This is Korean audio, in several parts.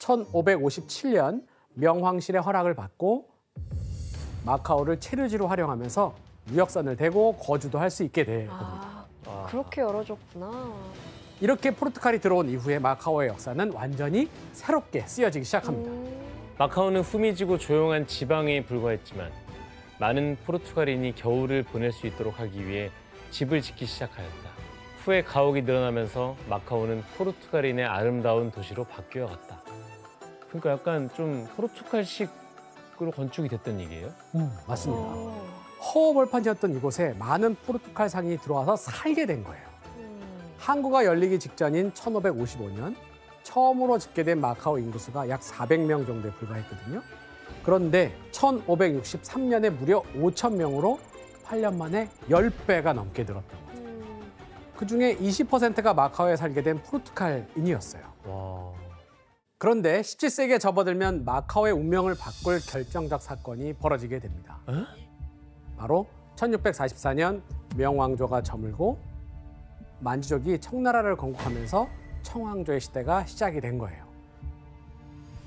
1557년 명황실의 허락을 받고 마카오를 체류지로 활용하면서 무역선을 대고 거주도 할 수 있게 된 겁니다. 그렇게 열어줬구나. 이렇게 포르투갈이 들어온 이후에 마카오의 역사는 완전히 새롭게 쓰여지기 시작합니다. 마카오는 후미지고 조용한 지방에 불과했지만 많은 포르투갈인이 겨울을 보낼 수 있도록 하기 위해 집을 짓기 시작하였다. 후에 가옥이 늘어나면서 마카오는 포르투갈인의 아름다운 도시로 바뀌어갔다. 그러니까 약간 좀 포르투갈식으로 건축이 됐던 얘기예요? 맞습니다. 허허벌판이었던 이곳에 많은 포르투갈상이 들어와서 살게 된 거예요. 항구가 열리기 직전인 1555년 처음으로 집계된 마카오 인구수가 약 400명 정도에 불과했거든요. 그런데 1563년에 무려 5,000명으로 8년 만에 10배가 넘게 늘었던 거죠. 그중에 20%가 마카오에 살게 된 포르투갈인이었어요. 와. 그런데 17세기에 접어들면 마카오의 운명을 바꿀 결정적 사건이 벌어지게 됩니다. 바로 1644년 명왕조가 저물고 만주족이 청나라를 건국하면서 청왕조의 시대가 시작이 된 거예요.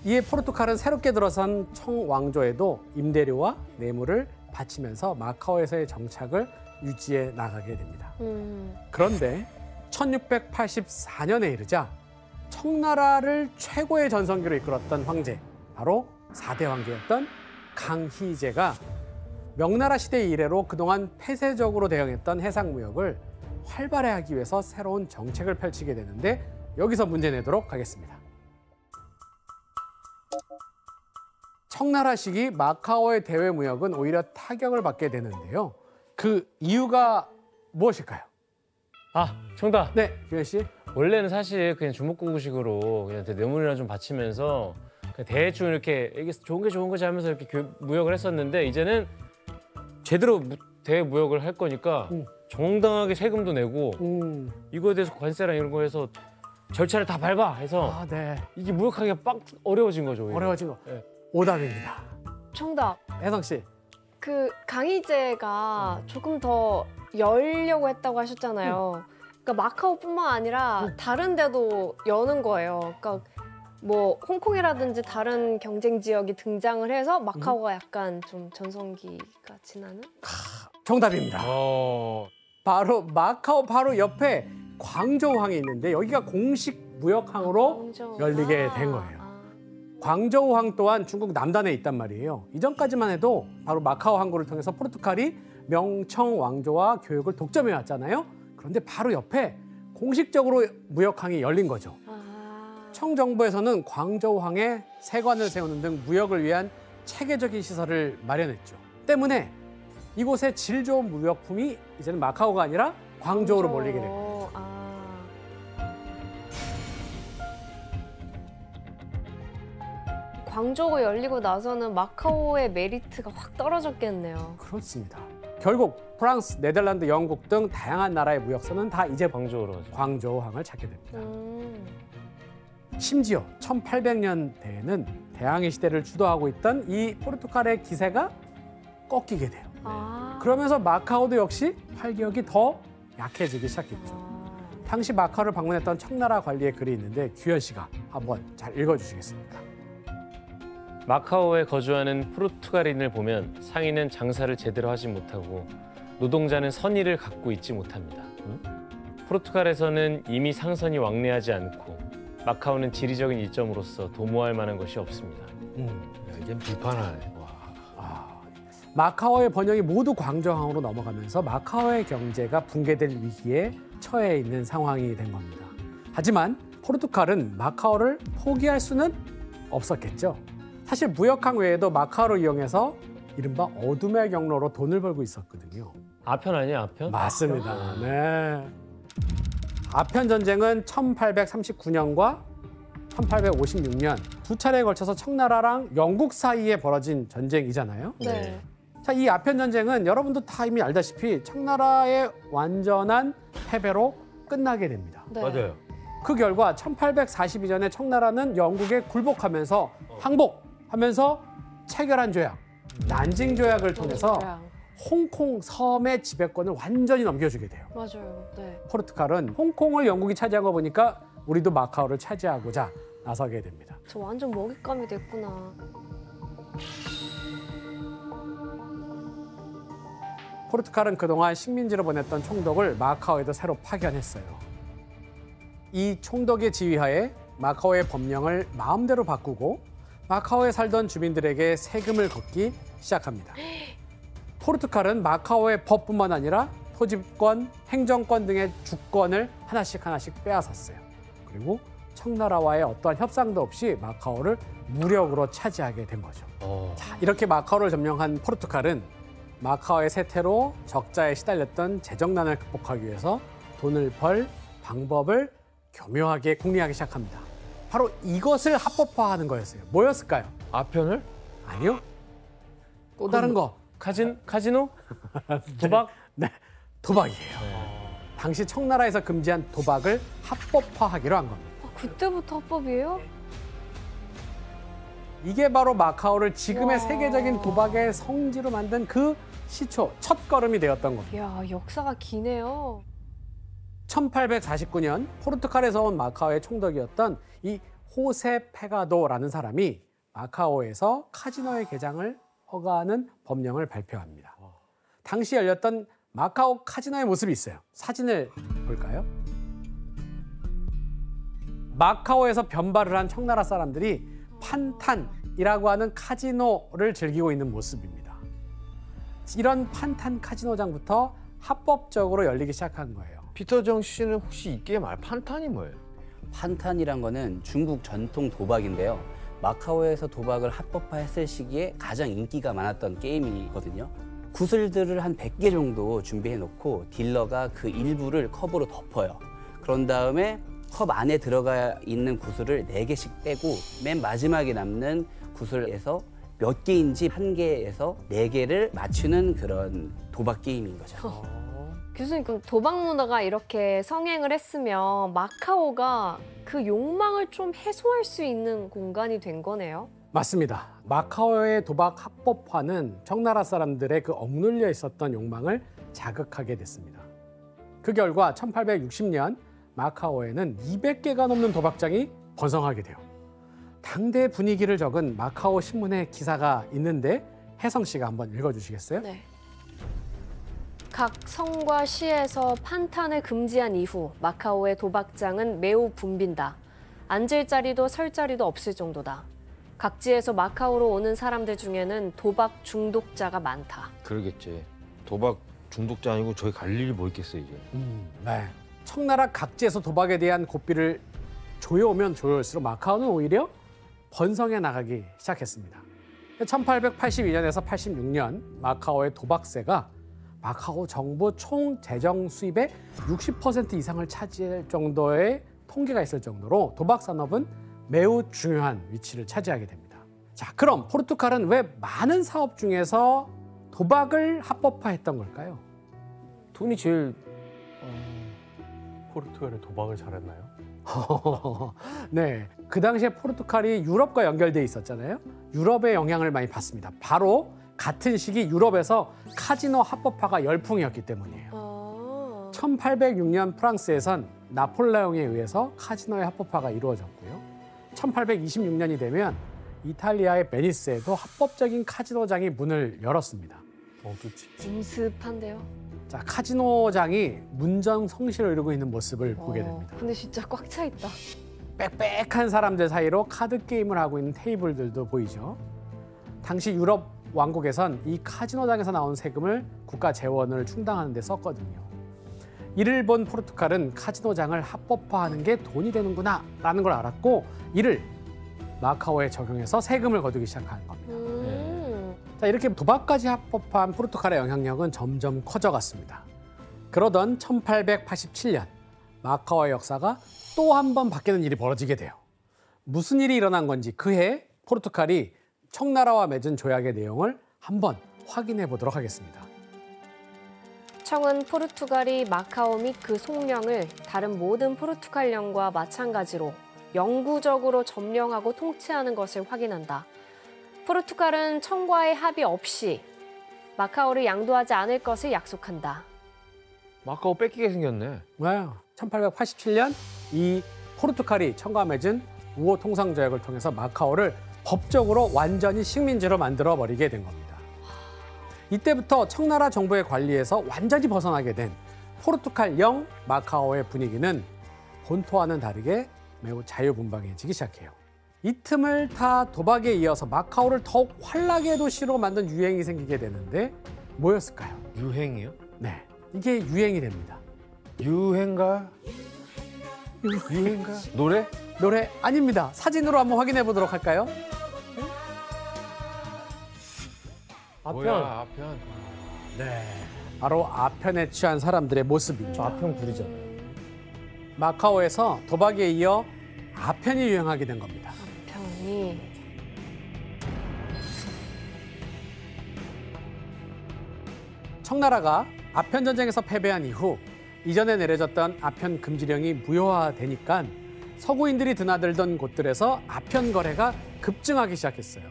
이에 포르투갈은 새롭게 들어선 청왕조에도 임대료와 뇌물을 바치면서 마카오에서의 정착을 유지해 나가게 됩니다. 그런데 1684년에 이르자 청나라를 최고의 전성기로 이끌었던 황제, 바로 4대 황제였던 강희제가 명나라 시대 이래로 그동안 폐쇄적으로 대응했던 해상무역을 활발해하기 위해서 새로운 정책을 펼치게 되는데 여기서 문제 내도록 하겠습니다. 청나라 시기 마카오의 대외 무역은 오히려 타격을 받게 되는데요. 그 이유가 무엇일까요? 아, 정답. 네, 규현 씨. 원래는 사실 그냥 주먹구구식으로 그냥 뇌물이나 좀 바치면서 그냥 대충 이렇게 이게 좋은 게 좋은 거지 하면서 이렇게 무역을 했었는데 이제는 제대로 대외 무역을 할 거니까 정당하게 세금도 내고 이거에 대해서 관세랑 이런 거 해서 절차를 다 밟아 해서 네. 이게 무역하기가 빡 어려워진 거죠. 오히려. 어려워진 거. 네. 오답입니다. 정답. 혜성 씨. 그 강희제가 조금 더 열려고 했다고 하셨잖아요. 그러니까 마카오뿐만 아니라 다른 데도 여는 거예요. 그러니까 뭐 홍콩이라든지 다른 경쟁 지역이 등장을 해서 마카오가 약간 좀 전성기가 지나는? 정답입니다. 바로 마카오 바로 옆에 광저우항이 있는데 여기가 공식 무역항으로 열리게 된 거예요. 광저우항 또한 중국 남단에 있단 말이에요. 이전까지만 해도 바로 마카오 항구를 통해서 포르투갈이 명청 왕조와 교역을 독점해 왔잖아요. 그런데 바로 옆에 공식적으로 무역항이 열린 거죠. 청 정부에서는 광저우항에 세관을 세우는 등 무역을 위한 체계적인 시설을 마련했죠. 때문에 이곳의 질 좋은 무역품이 이제는 마카오가 아니라 광저우로 몰리게 된 거예요. 광저우가 열리고 나서는 마카오의 메리트가 확 떨어졌겠네요. 그렇습니다. 결국 프랑스, 네덜란드, 영국 등 다양한 나라의 무역선은 다 이제 광저우항을 찾게 됩니다. 심지어 1800년대에는 대항해 시대를 주도하고 있던 이 포르투갈의 기세가 꺾이게 돼요. 그러면서 마카오도 역시 활기력이 더 약해지기 시작했죠. 당시 마카오를 방문했던 청나라 관리의 글이 있는데 규현 씨가 한번 잘 읽어주시겠습니까? 마카오에 거주하는 포르투갈인을 보면 상인은 장사를 제대로 하지 못하고 노동자는 선의를 갖고 있지 못합니다. 포르투갈에서는 이미 상선이 왕래하지 않고 마카오는 지리적인 이점으로서 도모할 만한 것이 없습니다. 이제 비판하네. 마카오의 번영이 모두 광저우항으로 넘어가면서 마카오의 경제가 붕괴될 위기에 처해 있는 상황이 된 겁니다. 하지만 포르투갈은 마카오를 포기할 수는 없었겠죠. 사실 무역항 외에도 마카오를 이용해서 이른바 어둠의 경로로 돈을 벌고 있었거든요. 아편 아니야, 아편? 맞습니다. 네. 아편 전쟁은 1839년과 1856년 두 차례에 걸쳐서 청나라랑 영국 사이에 벌어진 전쟁이잖아요. 네. 자, 이 아편 전쟁은 여러분도 다 이미 알다시피 청나라의 완전한 패배로 끝나게 됩니다. 네. 맞아요. 그 결과 1842년에 청나라는 영국에 굴복하면서 항복하면서 체결한 조약, 난징 조약을 통해서 홍콩 섬의 지배권을 완전히 넘겨주게 돼요. 맞아요. 네. 포르투갈은 홍콩을 영국이 차지한 거 보니까 우리도 마카오를 차지하고자 나서게 됩니다. 저 완전 먹잇감이 됐구나. 포르투갈은 그동안 식민지로 보냈던 총독을 마카오에도 새로 파견했어요. 이 총독의 지휘하에 마카오의 법령을 마음대로 바꾸고 마카오에 살던 주민들에게 세금을 걷기 시작합니다. 포르투갈은 마카오의 법뿐만 아니라 토지권, 행정권 등의 주권을 하나씩 빼앗았어요. 그리고 청나라와의 어떠한 협상도 없이 마카오를 무력으로 차지하게 된 거죠. 자, 이렇게 마카오를 점령한 포르투갈은 마카오의 세태로 적자에 시달렸던 재정난을 극복하기 위해서 돈을 벌 방법을 교묘하게 궁리하기 시작합니다. 바로 이것을 합법화하는 거였어요. 뭐였을까요? 아편을? 아니요. 또 다른 거. 카지노? 도박? 네, 도박이에요. 당시 청나라에서 금지한 도박을 합법화하기로 한 겁니다. 그때부터 합법이에요? 이게 바로 마카오를 지금의 와. 세계적인 도박의 성지로 만든 그 시초, 첫걸음이 되었던 겁니다. 이야, 역사가 기네요. 1849년 포르투갈에서 온 마카오의 총독이었던 이 호세 페가도라는 사람이 마카오에서 카지노의 개장을 허가하는 법령을 발표합니다. 당시 열렸던 마카오 카지노의 모습이 있어요. 사진을 볼까요? 마카오에서 변발을 한 청나라 사람들이 판탄이라고 하는 카지노를 즐기고 있는 모습입니다. 이런 판탄 카지노장부터 합법적으로 열리기 시작한 거예요. 피터정 씨는 혹시 이 게임 판탄이 뭐예요? 판탄이란 거는 중국 전통 도박인데요. 마카오에서 도박을 합법화했을 시기에 가장 인기가 많았던 게임이거든요. 구슬들을 한 100개 정도 준비해 놓고 딜러가 그 일부를 컵으로 덮어요. 그런 다음에 컵 안에 들어가 있는 구슬을 4개씩 빼고 맨 마지막에 남는 구슬에서 몇 개인지 1개에서 4개를 맞추는 그런 도박 게임인 거죠. 교수님, 그럼 도박 문화가 이렇게 성행을 했으면 마카오가 그 욕망을 좀 해소할 수 있는 공간이 된 거네요? 맞습니다. 마카오의 도박 합법화는 청나라 사람들의 그 억눌려 있었던 욕망을 자극하게 됐습니다. 그 결과 1860년 마카오에는 200개가 넘는 도박장이 번성하게 돼요. 당대 분위기를 적은 마카오 신문의 기사가 있는데 혜성 씨가 한번 읽어주시겠어요? 네. 각 성과 시에서 판탄을 금지한 이후 마카오의 도박장은 매우 붐빈다. 앉을 자리도 설 자리도 없을 정도다. 각지에서 마카오로 오는 사람들 중에는 도박 중독자가 많다. 그러겠지. 도박 중독자 아니고 저기 갈 일이 뭐 있겠어요, 이제. 네. 청나라 각지에서 도박에 대한 고삐를 조여오면 조여올수록 마카오는 오히려 번성해 나가기 시작했습니다. 1882년에서 86년 마카오의 도박세가 마카오 정부 총 재정 수입의 60% 이상을 차지할 정도의 통계가 있을 정도로 도박 산업은 매우 중요한 위치를 차지하게 됩니다. 자, 그럼 포르투갈은 왜 많은 사업 중에서 도박을 합법화했던 걸까요? 돈이 제일 포르투갈이 도박을 잘했나요? 네, 그 당시에 포르투갈이 유럽과 연결돼 있었잖아요. 유럽의 영향을 많이 받습니다. 바로 같은 시기 유럽에서 카지노 합법화가 열풍이었기 때문이에요. 1806년 프랑스에선 나폴레옹에 의해서 카지노의 합법화가 이루어졌고요. 1826년이 되면 이탈리아의 베니스에도 합법적인 카지노장이 문을 열었습니다. 음습한데요? 자, 카지노장이 문정성시를 이루고 있는 모습을 보게 됩니다. 근데 진짜 꽉 차 있다. 빽빽한 사람들 사이로 카드 게임을 하고 있는 테이블들도 보이죠. 당시 유럽 왕국에선 이 카지노장에서 나온 세금을 국가 재원을 충당하는 데 썼거든요. 이를 본 포르투갈은 카지노장을 합법화하는 게 돈이 되는구나 라는 걸 알았고 이를 마카오에 적용해서 세금을 거두기 시작한 겁니다. 자, 이렇게 도박까지 합법화한 포르투갈의 영향력은 점점 커져갔습니다. 그러던 1887년 마카오의 역사가 또 한 번 바뀌는 일이 벌어지게 돼요. 무슨 일이 일어난 건지 그해 포르투갈이 청나라와 맺은 조약의 내용을 한번 확인해 보도록 하겠습니다. 청은 포르투갈이 마카오 및 그 속령을 다른 모든 포르투갈령과 마찬가지로 영구적으로 점령하고 통치하는 것을 확인한다. 포르투갈은 청과의 합의 없이 마카오를 양도하지 않을 것을 약속한다. 마카오 뺏기게 생겼네. 네, 1887년 이 포르투갈이 청과 맺은 우호 통상조약을 통해서 마카오를 법적으로 완전히 식민지로 만들어버리게 된 겁니다. 이때부터 청나라 정부의 관리에서 완전히 벗어나게 된 포르투갈형 마카오의 분위기는 본토와는 다르게 매우 자유분방해지기 시작해요. 이 틈을 타 도박에 이어서 마카오를 더욱 환락의 도시로 만든 유행이 생기게 되는데 뭐였을까요? 유행이요? 네, 이게 유행이 됩니다. 유행가? 유행가? 노래? 노래 아닙니다. 사진으로 한번 확인해 보도록 할까요? 아편. 아편. 네, 바로 아편에 취한 사람들의 모습입니다. 저 아편 구리잖아요. 마카오에서 도박에 이어 아편이 유행하게 된 겁니다. 편이. 청나라가 아편 전쟁에서 패배한 이후 이전에 내려졌던 아편 금지령이 무효화되니까 서구인들이 드나들던 곳들에서 아편 거래가 급증하기 시작했어요.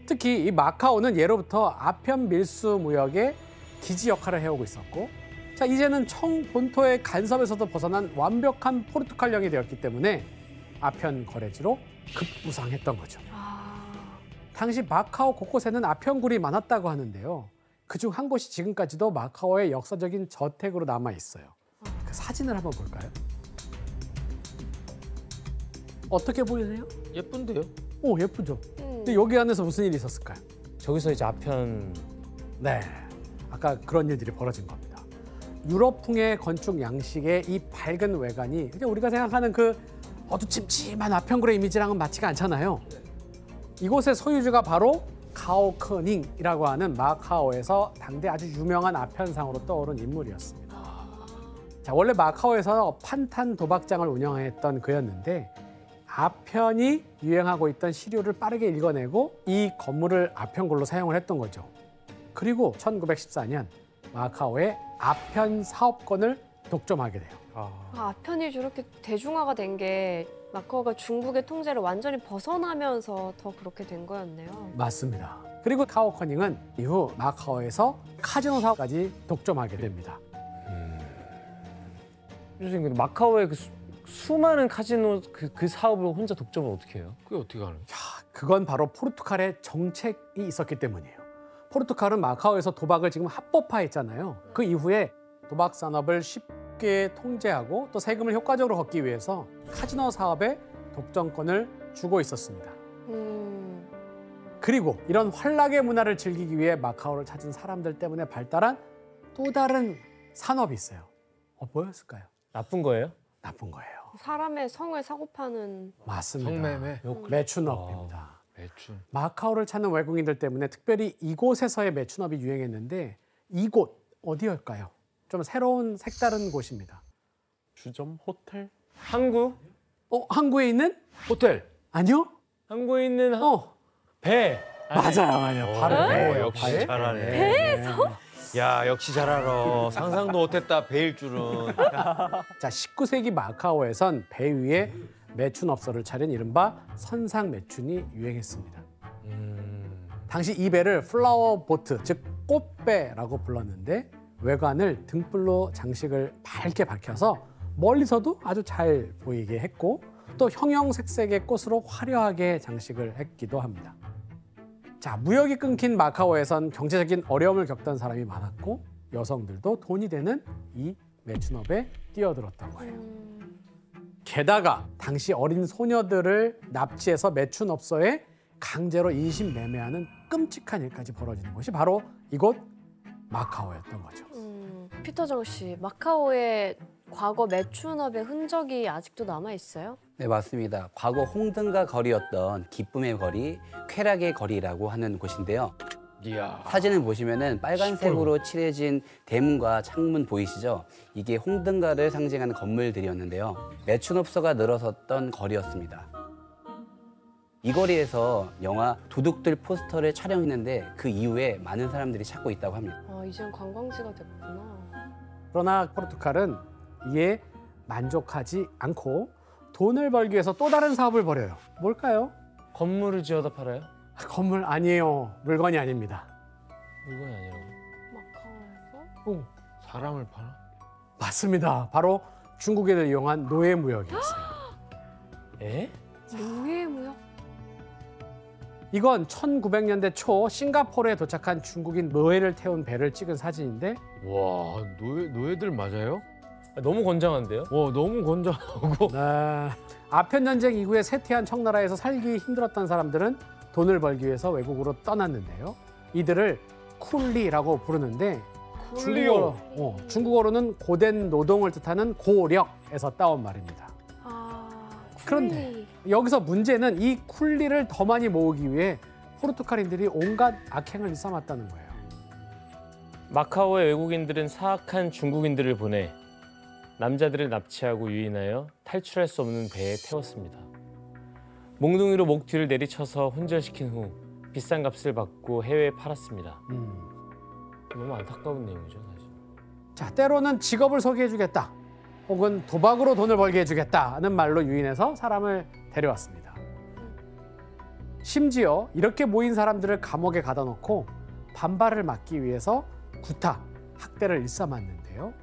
특히 이 마카오는 예로부터 아편 밀수 무역의 기지 역할을 해오고 있었고, 자 이제는 청 본토의 간섭에서도 벗어난 완벽한 포르투갈령이 되었기 때문에 아편 거래지로 급부상했던 거죠. 당시 마카오 곳곳에는 아편굴이 많았다고 하는데요. 그중 한 곳이 지금까지도 마카오의 역사적인 저택으로 남아 있어요. 그 사진을 한번 볼까요? 어떻게 보이세요? 예쁜데요? 오, 예쁘죠? 근데 여기 안에서 무슨 일이 있었을까요? 저기서 이제 아편 네, 아까 그런 일들이 벌어진 겁니다. 유럽풍의 건축 양식의 이 밝은 외관이 그냥 우리가 생각하는 그 어두침침한 아편굴의 이미지랑은 맞지가 않잖아요. 이곳의 소유주가 바로 가오크닝이라고 하는 마카오에서 당대 아주 유명한 아편상으로 떠오른 인물이었습니다. 자, 원래 마카오에서 판탄 도박장을 운영했던 그였는데 아편이 유행하고 있던 시류를 빠르게 읽어내고 이 건물을 아편굴로 사용을 했던 거죠. 그리고 1914년 마카오의 아편 사업권을 독점하게 돼요. 아편이 저렇게 대중화가 된 게 마카오가 중국의 통제를 완전히 벗어나면서 더 그렇게 된 거였네요. 맞습니다. 그리고 가오커닝은 이후 마카오에서 카지노 사업까지 독점하게 됩니다. 선생님, 근데 마카오의 그 수많은 카지노 그 사업을 혼자 독점을 어떻게 해요? 그게 어떻게 가는 거야? 그건 바로 포르투갈의 정책이 있었기 때문이에요. 포르투갈은 마카오에서 도박을 지금 합법화했잖아요. 그 이후에 도박 산업을 쉽게 통제하고 또 세금을 효과적으로 걷기 위해서 카지노 사업에 독점권을 주고 있었습니다. 그리고 이런 환락의 문화를 즐기기 위해 마카오를 찾은 사람들 때문에 발달한 또 다른 산업이 있어요. 뭐였을까요? 나쁜 거예요? 나쁜 거예요. 사람의 성을 사고 파는. 맞습니다. 성매매? 매춘업입니다. 매춘. 마카오를 찾는 외국인들 때문에 특별히 이곳에서의 매춘업이 유행했는데 이곳 어디일까요? 좀 새로운 색다른 곳입니다. 주점 호텔? 항구? 항구에 있는? 호텔. 아니요? 항구에 있는 배. 맞아요. 바로 배예요. 역시 배. 잘하네. 배에서? 야, 역시 잘 알아. 상상도 못했다, 배일 줄은. 자, 19세기 마카오에선 배 위에 매춘업소를 차린 이른바 선상 매춘이 유행했습니다. 당시 이 배를 플라워 보트, 즉 꽃배라고 불렀는데 외관을 등불로 장식을 밝게 밝혀서 멀리서도 아주 잘 보이게 했고 또 형형색색의 꽃으로 화려하게 장식을 했기도 합니다. 자, 무역이 끊긴 마카오에선 경제적인 어려움을 겪던 사람이 많았고 여성들도 돈이 되는 이 매춘업에 뛰어들었다고 해요. 게다가 당시 어린 소녀들을 납치해서 매춘업소에 강제로 인신 매매하는 끔찍한 일까지 벌어지는 것이 바로 이곳 마카오였던 거죠. 피터정 씨, 마카오의 과거 매춘업의 흔적이 아직도 남아 있어요? 네, 맞습니다. 과거 홍등가 거리였던 기쁨의 거리, 쾌락의 거리라고 하는 곳인데요. 이야. 사진을 보시면은 빨간색으로 칠해진 대문과 창문 보이시죠? 이게 홍등가를 상징하는 건물들이었는데요. 매춘업소가 늘어섰던 거리였습니다. 이 거리에서 영화 도둑들 포스터를 촬영했는데 그 이후에 많은 사람들이 찾고 있다고 합니다. 이젠 관광지가 됐구나. 그러나 포르투갈은 이에 만족하지 않고 돈을 벌기 위해서 또 다른 사업을 벌여요. 뭘까요? 건물을 지어다 팔아요? 건물 아니에요. 물건이 아닙니다. 물건이 아니라고. 마카오에서? 사람을 파나? 맞습니다. 바로 중국인을 이용한 노예 무역이었어요. 에? 노예무역? 이건 1900년대 초 싱가포르에 도착한 중국인 노예를 태운 배를 찍은 사진인데 와, 노예들 맞아요? 너무 건장한데요? 와, 너무 건장하고. 아편 전쟁 이후에 쇠퇴한 청나라에서 살기 힘들었던 사람들은 돈을 벌기 위해서 외국으로 떠났는데요. 이들을 쿨리라고 부르는데 중국어로는 고된 노동을 뜻하는 고력에서 따온 말입니다. 그런데 여기서 문제는 이 쿨리를 더 많이 모으기 위해 포르투갈인들이 온갖 악행을 일삼았다는 거예요. 마카오의 외국인들은 사악한 중국인들을 보내 남자들을 납치하고 유인하여 탈출할 수 없는 배에 태웠습니다. 몽둥이로 목 뒤를 내리쳐서 훈절시킨 후 비싼 값을 받고 해외에 팔았습니다. 너무 안타까운 내용이죠, 사실. 자, 때로는 직업을 소개해주겠다, 혹은 도박으로 돈을 벌게 해주겠다는 말로 유인해서 사람을 데려왔습니다. 심지어 이렇게 모인 사람들을 감옥에 가다 놓고 반발을 막기 위해서 구타, 학대를 일삼았는데요.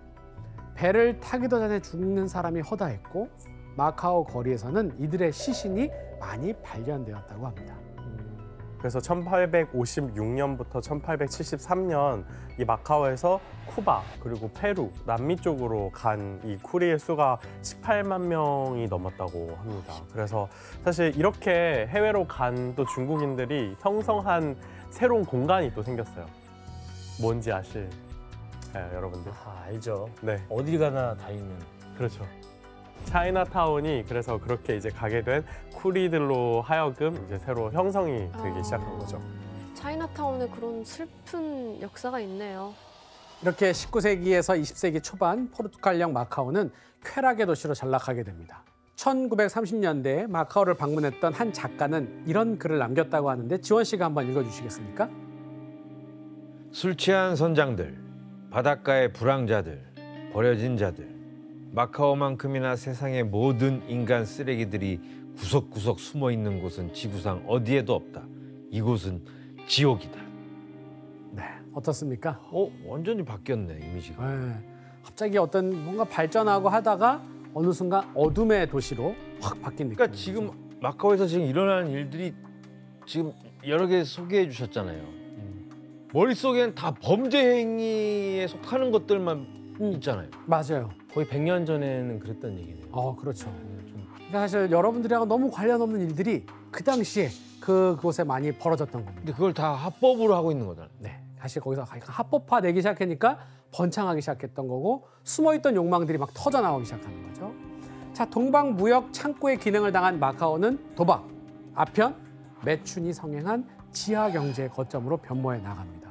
배를 타기도 전에 죽는 사람이 허다했고 마카오 거리에서는 이들의 시신이 많이 발견되었다고 합니다. 그래서 1856년부터 1873년 이 마카오에서 쿠바 그리고 페루, 남미 쪽으로 간 이 쿠리의 수가 18만 명이 넘었다고 합니다. 그래서 사실 이렇게 해외로 간 또 중국인들이 형성한 새로운 공간이 또 생겼어요. 뭔지 아실? 여러분들? 알죠. 네, 어딜 가나 다 있는. 그렇죠. 차이나타운이 그래서 그렇게 이제 가게 된 쿠리들로 하여금 이제 새로 형성이 되기 시작한 거죠. 차이나타운에 그런 슬픈 역사가 있네요. 이렇게 19세기에서 20세기 초반 포르투갈령 마카오는 쾌락의 도시로 전락하게 됩니다. 1930년대에 마카오를 방문했던 한 작가는 이런 글을 남겼다고 하는데 지원 씨가 한번 읽어주시겠습니까? 술 취한 선장들, 바닷가의 불황자들, 버려진 자들, 마카오만큼이나 세상의 모든 인간 쓰레기들이 구석구석 숨어 있는 곳은 지구상 어디에도 없다. 이곳은 지옥이다. 네, 어떻습니까? 완전히 바뀌었네, 이미지가. 네, 갑자기 어떤 뭔가 발전하고 하다가 어느 순간 어둠의 도시로 확 바뀐 느낌. 그러니까 지금 마카오에서 지금 일어나는 일들이 지금 여러 개 소개해 주셨잖아요. 머릿속엔 다 범죄 행위에 속하는 것들만 있잖아요. 맞아요. 거의 100년 전에는 그랬던 얘기네요. 그렇죠. 그러니까 사실 여러분들이랑 너무 관련 없는 일들이 그 당시에 그곳에 많이 벌어졌던 겁니다. 근데 그걸 다 합법으로 하고 있는 거잖아요. 네, 사실 거기서 합법화되기 시작하니까 번창하기 시작했던 거고 숨어있던 욕망들이 막 터져나오기 시작하는 거죠. 자, 동방무역 창구의 기능을 당한 마카오는 도박, 아편, 매춘이 성행한 지하경제의 거점으로 변모해 나갑니다.